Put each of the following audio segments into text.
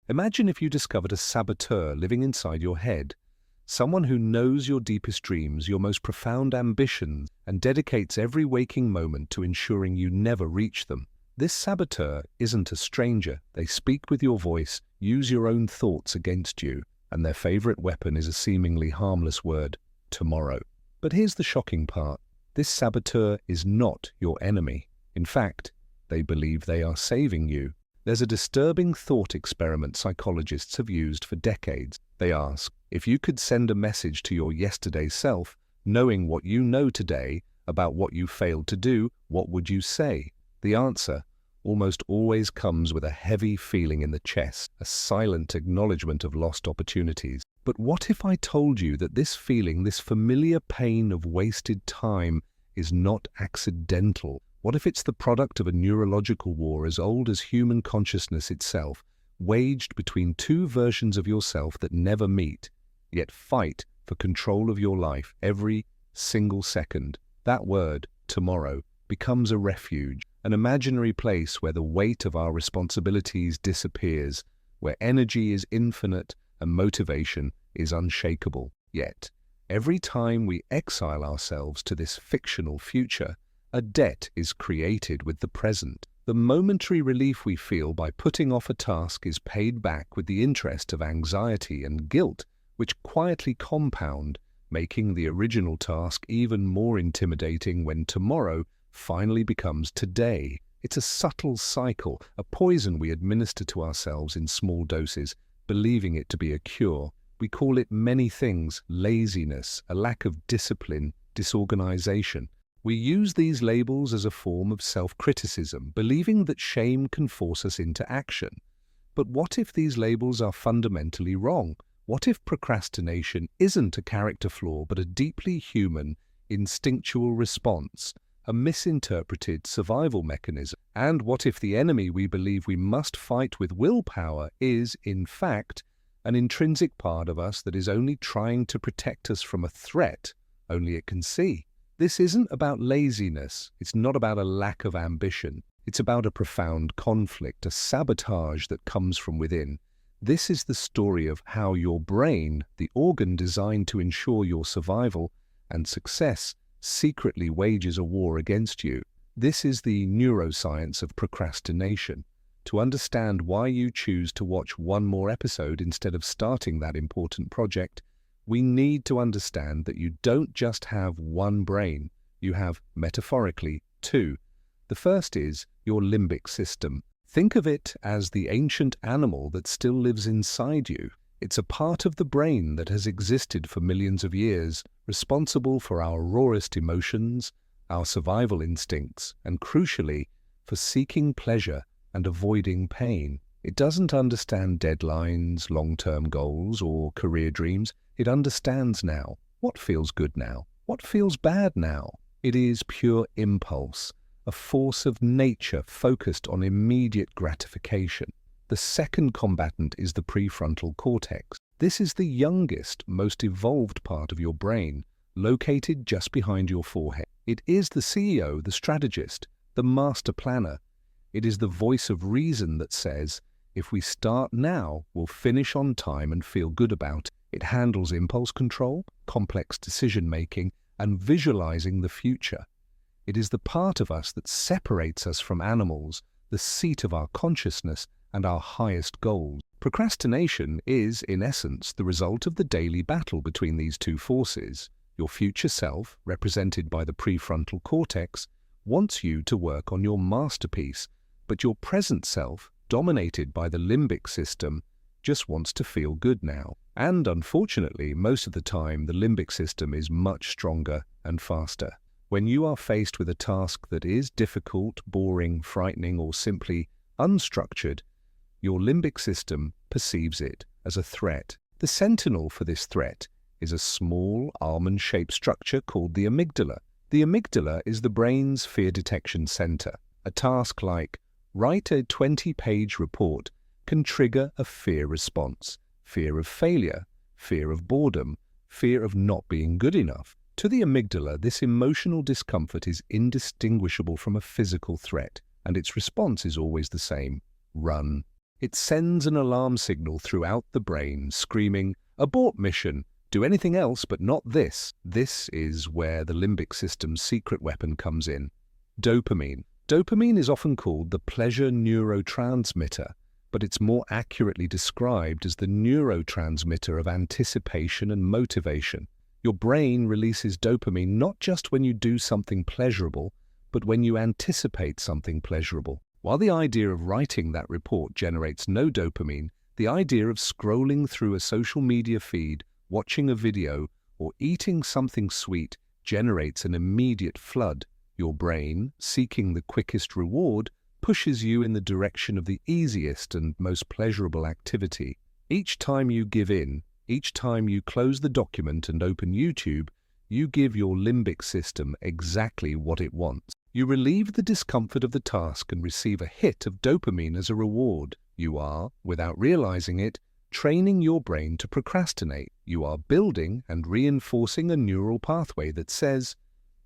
Imagine if you discovered a saboteur living inside your head, someone who knows your deepest dreams, your most profound ambitions, and dedicates every waking moment to ensuring you never reach them. This saboteur isn't a stranger. They speak with your voice, use your own thoughts against you, and their favorite weapon is a seemingly harmless word, tomorrow. But here's the shocking part. This saboteur is not your enemy. In fact, they believe they are saving you. There's a disturbing thought experiment psychologists have used for decades. They ask, if you could send a message to your yesterday self, knowing what you know today about what you failed to do, what would you say? The answer almost always comes with a heavy feeling in the chest, a silent acknowledgement of lost opportunities. But what if I told you that this feeling, this familiar pain of wasted time, is not accidental? What if it's the product of a neurological war as old as human consciousness itself, waged between two versions of yourself that never meet, yet fight for control of your life every single second? That word, tomorrow, becomes a refuge, an imaginary place where the weight of our responsibilities disappears, where energy is infinite and motivation is unshakable. Yet, every time we exile ourselves to this fictional future, a debt is created with the present. The momentary relief we feel by putting off a task is paid back with the interest of anxiety and guilt, which quietly compound, making the original task even more intimidating when tomorrow finally becomes today. It's a subtle cycle, a poison we administer to ourselves in small doses, believing it to be a cure. We call it many things: laziness, a lack of discipline, disorganization. We use these labels as a form of self-criticism, believing that shame can force us into action. But what if these labels are fundamentally wrong? What if procrastination isn't a character flaw but a deeply human, instinctual response, a misinterpreted survival mechanism? And what if the enemy we believe we must fight with willpower is, in fact, an intrinsic part of us that is only trying to protect us from a threat only it can see? This isn't about laziness. It's not about a lack of ambition. It's about a profound conflict, a sabotage that comes from within. This is the story of how your brain, the organ designed to ensure your survival and success, secretly wages a war against you. This is the neuroscience of procrastination. To understand why you choose to watch one more episode instead of starting that important project, we need to understand that you don't just have one brain, you have, metaphorically, two. The first is your limbic system. Think of it as the ancient animal that still lives inside you. It's a part of the brain that has existed for millions of years, responsible for our rawest emotions, our survival instincts, and crucially, for seeking pleasure and avoiding pain. It doesn't understand deadlines, long-term goals, or career dreams. It understands now. What feels good now? What feels bad now? It is pure impulse, a force of nature focused on immediate gratification. The second combatant is the prefrontal cortex. This is the youngest, most evolved part of your brain, located just behind your forehead. It is the CEO, the strategist, the master planner. It is the voice of reason that says, if we start now, we'll finish on time and feel good about it. It handles impulse control, complex decision-making, and visualizing the future. It is the part of us that separates us from animals, the seat of our consciousness and our highest goals. Procrastination is, in essence, the result of the daily battle between these two forces. Your future self, represented by the prefrontal cortex, wants you to work on your masterpiece, but your present self, dominated by the limbic system, just wants to feel good now. And unfortunately, most of the time, the limbic system is much stronger and faster. When you are faced with a task that is difficult, boring, frightening, or simply unstructured, your limbic system perceives it as a threat. The sentinel for this threat is a small, almond-shaped structure called the amygdala. The amygdala is the brain's fear detection center. A task like write a 20-page report can trigger a fear response: fear of failure, fear of boredom, fear of not being good enough. To the amygdala, this emotional discomfort is indistinguishable from a physical threat, and its response is always the same: run, It sends an alarm signal throughout the brain, screaming, "Abort mission! Do anything else but not this." This is where the limbic system's secret weapon comes in. Dopamine. Dopamine is often called the pleasure neurotransmitter, but it's more accurately described as the neurotransmitter of anticipation and motivation. Your brain releases dopamine not just when you do something pleasurable, but when you anticipate something pleasurable. While the idea of writing that report generates no dopamine, the idea of scrolling through a social media feed, watching a video, or eating something sweet generates an immediate flood. Your brain, seeking the quickest reward, pushes you in the direction of the easiest and most pleasurable activity. Each time you give in, each time you close the document and open YouTube, you give your limbic system exactly what it wants. You relieve the discomfort of the task and receive a hit of dopamine as a reward. You are, without realizing it, training your brain to procrastinate. You are building and reinforcing a neural pathway that says,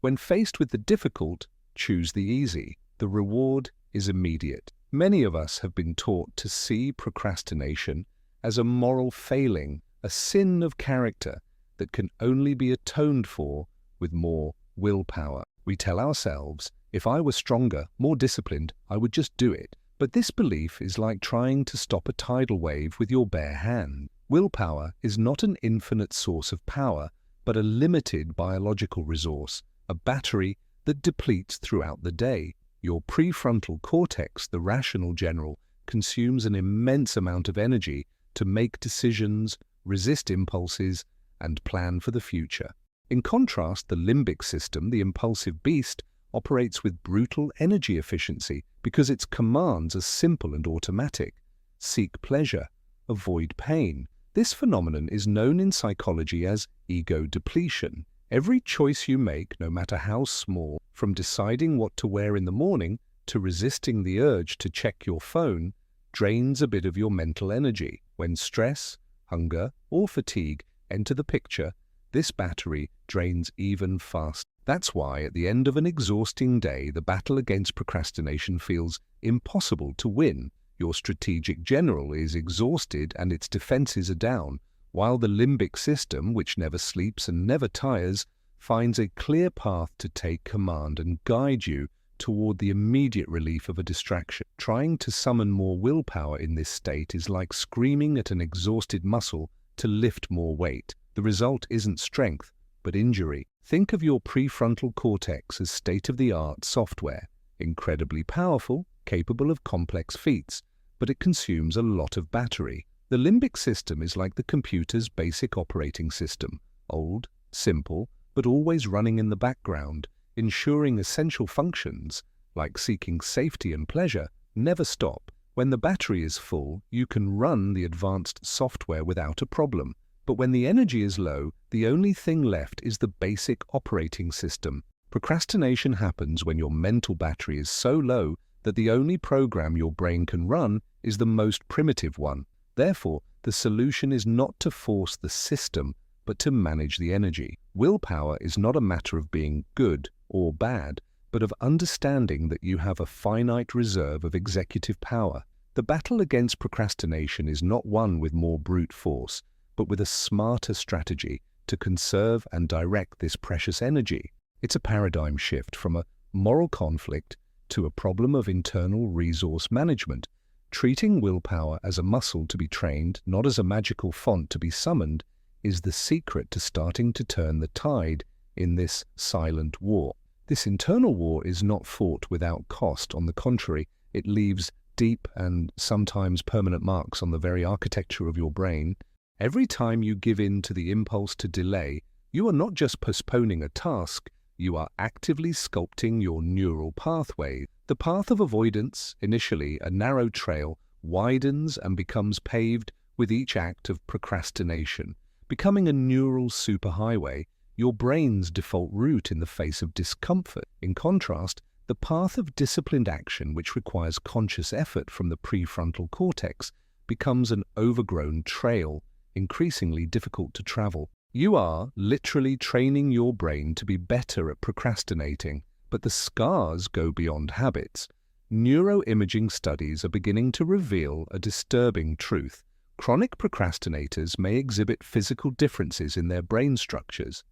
when faced with the difficult, choose the easy. The reward is immediate. Many of us have been taught to see procrastination as a moral failing, a sin of character that can only be atoned for with more willpower. We tell ourselves, if I were stronger, more disciplined, I would just do it. But this belief is like trying to stop a tidal wave with your bare hand. Willpower is not an infinite source of power, but a limited biological resource, a battery that depletes throughout the day. Your prefrontal cortex, the rational general, consumes an immense amount of energy to make decisions, resist impulses, and plan for the future. In contrast, the limbic system, the impulsive beast, operates with brutal energy efficiency because its commands are simple and automatic. Seek pleasure, avoid pain. This phenomenon is known in psychology as ego depletion. Every choice you make, no matter how small, from deciding what to wear in the morning to resisting the urge to check your phone, drains a bit of your mental energy. When stress, hunger, or fatigue enter the picture, this battery drains even faster. That's why at the end of an exhausting day, the battle against procrastination feels impossible to win. Your strategic general is exhausted and its defenses are down, while the limbic system, which never sleeps and never tires, finds a clear path to take command and guide you toward the immediate relief of a distraction. Trying to summon more willpower in this state is like screaming at an exhausted muscle to lift more weight. The result isn't strength, but injury. Think of your prefrontal cortex as state-of-the-art software, incredibly powerful, capable of complex feats, but it consumes a lot of battery. The limbic system is like the computer's basic operating system, old, simple, but always running in the background, ensuring essential functions, like seeking safety and pleasure, never stop. When the battery is full, you can run the advanced software without a problem. But when the energy is low, the only thing left is the basic operating system. Procrastination happens when your mental battery is so low that the only program your brain can run is the most primitive one. Therefore, the solution is not to force the system, but to manage the energy. Willpower is not a matter of being good or bad, but of understanding that you have a finite reserve of executive power. The battle against procrastination is not won with more brute force, but with a smarter strategy to conserve and direct this precious energy. It's a paradigm shift from a moral conflict to a problem of internal resource management. Treating willpower as a muscle to be trained, not as a magical font to be summoned, is the secret to starting to turn the tide in this silent war. This internal war is not fought without cost. On the contrary, it leaves deep and sometimes permanent marks on the very architecture of your brain. Every time you give in to the impulse to delay, you are not just postponing a task, you are actively sculpting your neural pathway. The path of avoidance, initially a narrow trail, widens and becomes paved with each act of procrastination, becoming a neural superhighway, your brain's default route in the face of discomfort. In contrast, the path of disciplined action, which requires conscious effort from the prefrontal cortex, becomes an overgrown trail, increasingly difficult to travel. You are literally training your brain to be better at procrastinating, but the scars go beyond habits. Neuroimaging studies are beginning to reveal a disturbing truth. Chronic procrastinators may exhibit physical differences in their brain structures.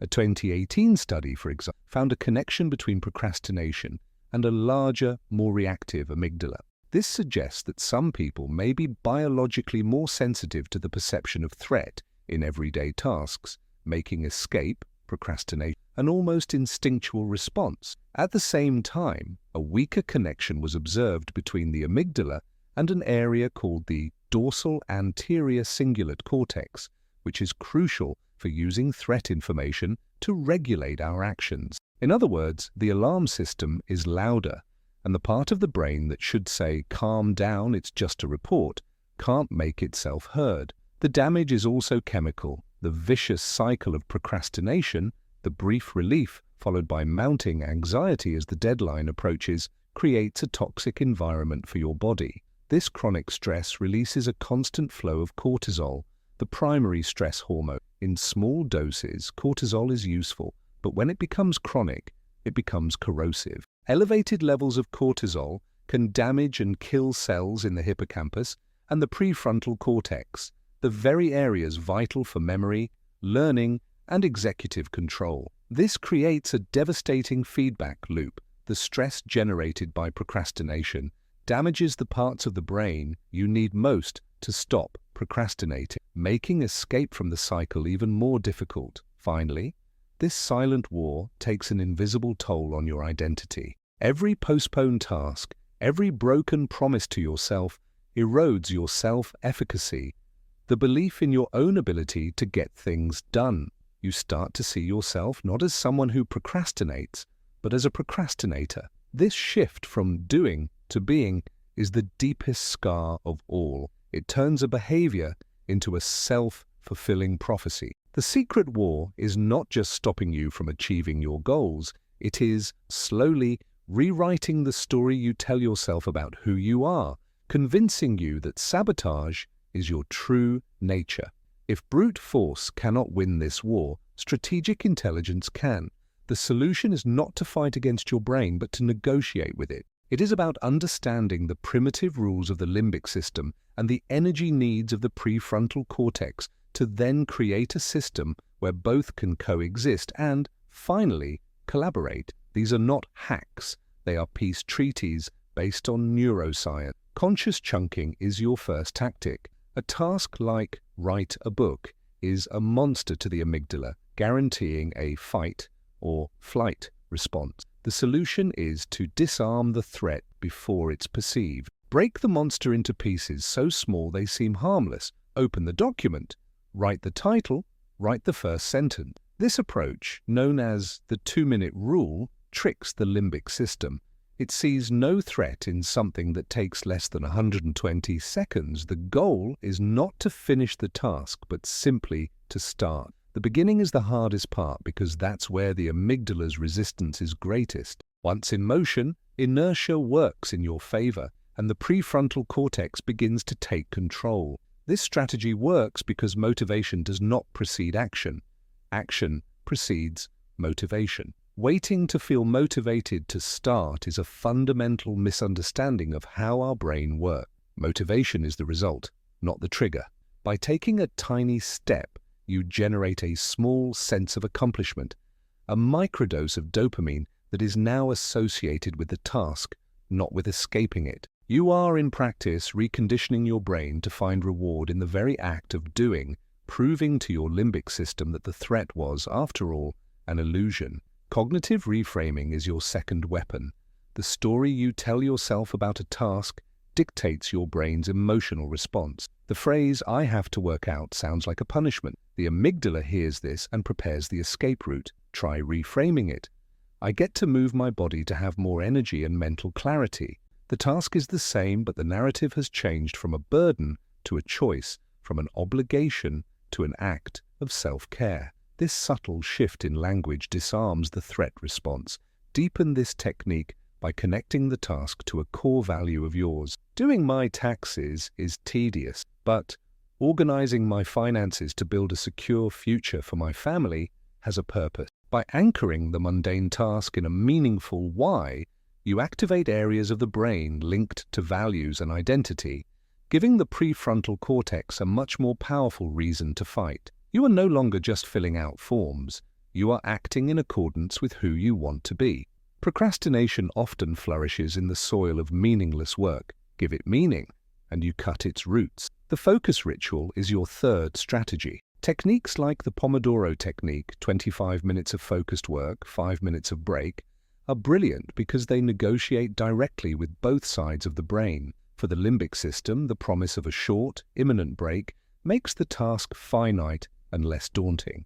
A 2018 study, for example, found a connection between procrastination and a larger, more reactive amygdala. This suggests that some people may be biologically more sensitive to the perception of threat in everyday tasks, making escape, procrastination, an almost instinctual response. At the same time, a weaker connection was observed between the amygdala and an area called the dorsal anterior cingulate cortex, which is crucial for using threat information to regulate our actions. In other words, the alarm system is louder, and the part of the brain that should say, "Calm down, it's just a report," can't make itself heard. The damage is also chemical. The vicious cycle of procrastination, the brief relief followed by mounting anxiety as the deadline approaches, creates a toxic environment for your body. This chronic stress releases a constant flow of cortisol, the primary stress hormone. In small doses, cortisol is useful, but when it becomes chronic, it becomes corrosive. Elevated levels of cortisol can damage and kill cells in the hippocampus and the prefrontal cortex, the very areas vital for memory, learning, and executive control. This creates a devastating feedback loop. The stress generated by procrastination damages the parts of the brain you need most to stop procrastinating, making escape from the cycle even more difficult. Finally, this silent war takes an invisible toll on your identity. Every postponed task, every broken promise to yourself erodes your self-efficacy, the belief in your own ability to get things done. You start to see yourself not as someone who procrastinates, but as a procrastinator. This shift from doing to being is the deepest scar of all. It turns a behavior into a self-fulfilling prophecy. The secret war is not just stopping you from achieving your goals, it is slowly rewriting the story you tell yourself about who you are, convincing you that sabotage is your true nature. If brute force cannot win this war, strategic intelligence can. The solution is not to fight against your brain, but to negotiate with it. It is about understanding the primitive rules of the limbic system and the energy needs of the prefrontal cortex to then create a system where both can coexist and, finally, collaborate. These are not hacks. They are peace treaties based on neuroscience. Conscious chunking is your first tactic. A task like write a book is a monster to the amygdala, guaranteeing a fight or flight response. The solution is to disarm the threat before it's perceived. Break the monster into pieces so small they seem harmless. Open the document, write the title, write the first sentence. This approach, known as the 2-minute rule, tricks the limbic system. It sees no threat in something that takes less than 120 seconds. The goal is not to finish the task, but simply to start. The beginning is the hardest part because that's where the amygdala's resistance is greatest. Once in motion, inertia works in your favor, and the prefrontal cortex begins to take control. This strategy works because motivation does not precede action. Action precedes motivation. Waiting to feel motivated to start is a fundamental misunderstanding of how our brain works. Motivation is the result, not the trigger. By taking a tiny step, you generate a small sense of accomplishment, a microdose of dopamine that is now associated with the task, not with escaping it. You are, in practice, reconditioning your brain to find reward in the very act of doing, proving to your limbic system that the threat was, after all, an illusion. Cognitive reframing is your second weapon. The story you tell yourself about a task dictates your brain's emotional response. The phrase, "I have to work out," sounds like a punishment. The amygdala hears this and prepares the escape route. Try reframing it. "I get to move my body to have more energy and mental clarity." The task is the same, but the narrative has changed from a burden to a choice, from an obligation to an act of self-care. This subtle shift in language disarms the threat response. Deepen this technique by connecting the task to a core value of yours. Doing my taxes is tedious, but organizing my finances to build a secure future for my family has a purpose. By anchoring the mundane task in a meaningful why, You activate areas of the brain linked to values and identity, giving the prefrontal cortex a much more powerful reason to fight. You are no longer just filling out forms. You are acting in accordance with who you want to be. Procrastination often flourishes in the soil of meaningless work. Give it meaning, and you cut its roots. The focus ritual is your third strategy. Techniques like the Pomodoro technique, 25 minutes of focused work, 5 minutes of break, are brilliant because they negotiate directly with both sides of the brain. For the limbic system, the promise of a short, imminent break makes the task finite and less daunting.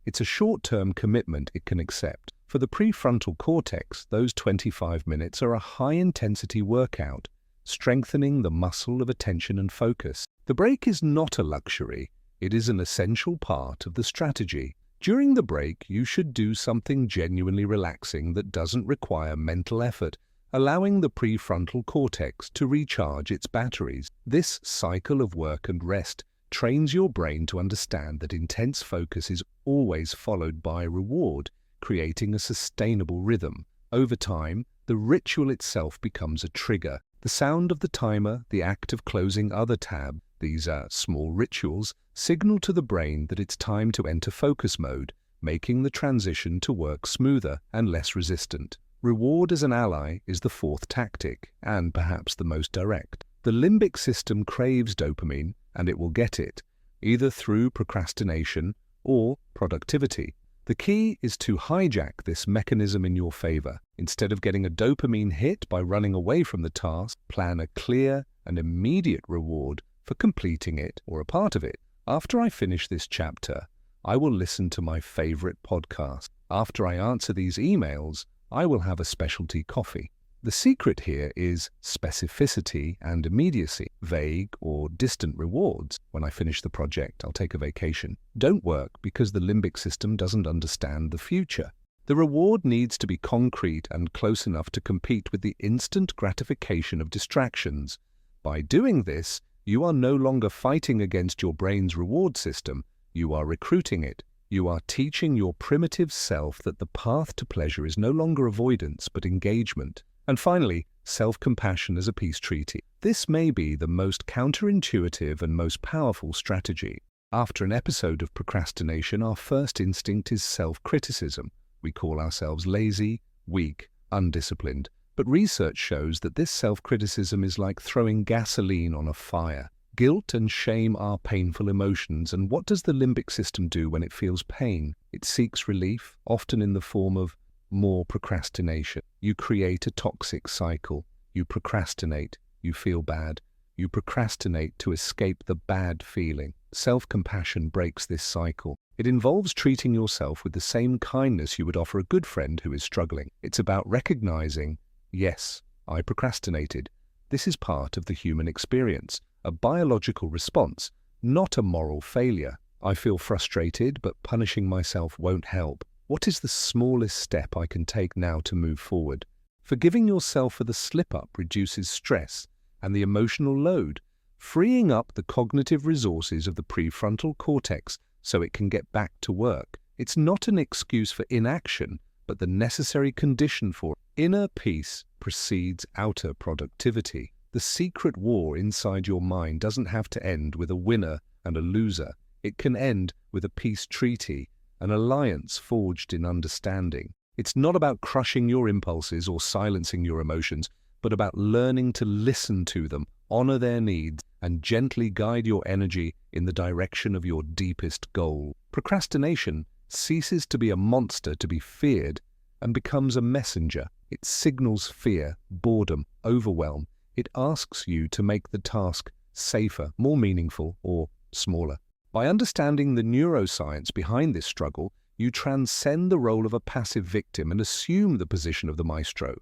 It's a short-term commitment it can accept. For the prefrontal cortex, those 25 minutes are a high-intensity workout, strengthening the muscle of attention and focus. The break is not a luxury, it is an essential part of the strategy. During the break, you should do something genuinely relaxing that doesn't require mental effort, allowing the prefrontal cortex to recharge its batteries. This cycle of work and rest trains your brain to understand that intense focus is always followed by reward, creating a sustainable rhythm. Over time, the ritual itself becomes a trigger. The sound of the timer, the act of closing other tab, these are small rituals, signal to the brain that it's time to enter focus mode, making the transition to work smoother and less resistant. Reward as an ally is the fourth tactic, and perhaps the most direct. The limbic system craves dopamine, and it will get it, either through procrastination or productivity. The key is to hijack this mechanism in your favor. Instead of getting a dopamine hit by running away from the task, plan a clear and immediate reward for completing it or a part of it. After I finish this chapter, I will listen to my favorite podcast. After I answer these emails, I will have a specialty coffee. The secret here is specificity and immediacy. Vague or distant rewards. When I finish the project, I'll take a vacation. Don't work because the limbic system doesn't understand the future. The reward needs to be concrete and close enough to compete with the instant gratification of distractions. By doing this, you are no longer fighting against your brain's reward system, you are recruiting it. You are teaching your primitive self that the path to pleasure is no longer avoidance but engagement. And finally, self-compassion as a peace treaty. This may be the most counterintuitive and most powerful strategy. After an episode of procrastination, our first instinct is self-criticism. We call ourselves lazy, weak, undisciplined. But research shows that this self-criticism is like throwing gasoline on a fire. Guilt and shame are painful emotions, and what does the limbic system do when it feels pain? It seeks relief, often in the form of more procrastination. You create a toxic cycle. You procrastinate, you feel bad. You procrastinate to escape the bad feeling. Self-compassion breaks this cycle. It involves treating yourself with the same kindness you would offer a good friend who is struggling. It's about recognizing, yes, I procrastinated. This is part of the human experience, a biological response, not a moral failure. I feel frustrated, but punishing myself won't help. What is the smallest step I can take now to move forward? Forgiving yourself for the slip-up reduces stress and the emotional load, freeing up the cognitive resources of the prefrontal cortex so it can get back to work. It's not an excuse for inaction, but the necessary condition for inner peace precedes outer productivity. The secret war inside your mind doesn't have to end with a winner and a loser. It can end with a peace treaty, an alliance forged in understanding. It's not about crushing your impulses or silencing your emotions, but about learning to listen to them, honor their needs, and gently guide your energy in the direction of your deepest goal. Procrastination ceases to be a monster to be feared and becomes a messenger. It signals fear, boredom, overwhelm. It asks you to make the task safer, more meaningful, or smaller. By understanding the neuroscience behind this struggle, you transcend the role of a passive victim and assume the position of the maestro.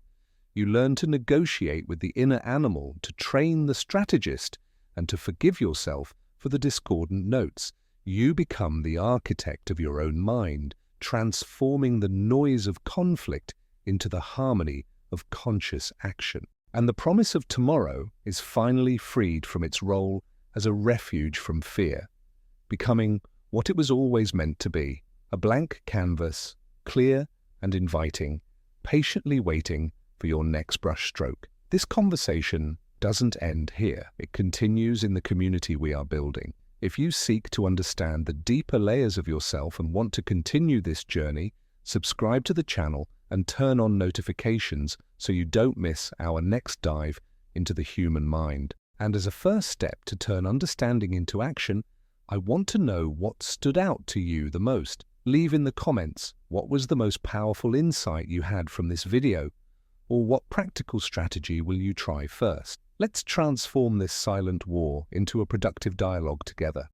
You learn to negotiate with the inner animal, to train the strategist, and to forgive yourself for the discordant notes. You become the architect of your own mind, transforming the noise of conflict into the harmony of conscious action. And the promise of tomorrow is finally freed from its role as a refuge from fear, becoming what it was always meant to be, a blank canvas, clear and inviting, patiently waiting for your next brush stroke. This conversation doesn't end here. It continues in the community we are building. If you seek to understand the deeper layers of yourself and want to continue this journey, subscribe to the channel and turn on notifications so you don't miss our next dive into the human mind. And as a first step to turn understanding into action, I want to know what stood out to you the most. Leave in the comments what was the most powerful insight you had from this video, or what practical strategy will you try first. Let's transform this silent war into a productive dialogue together.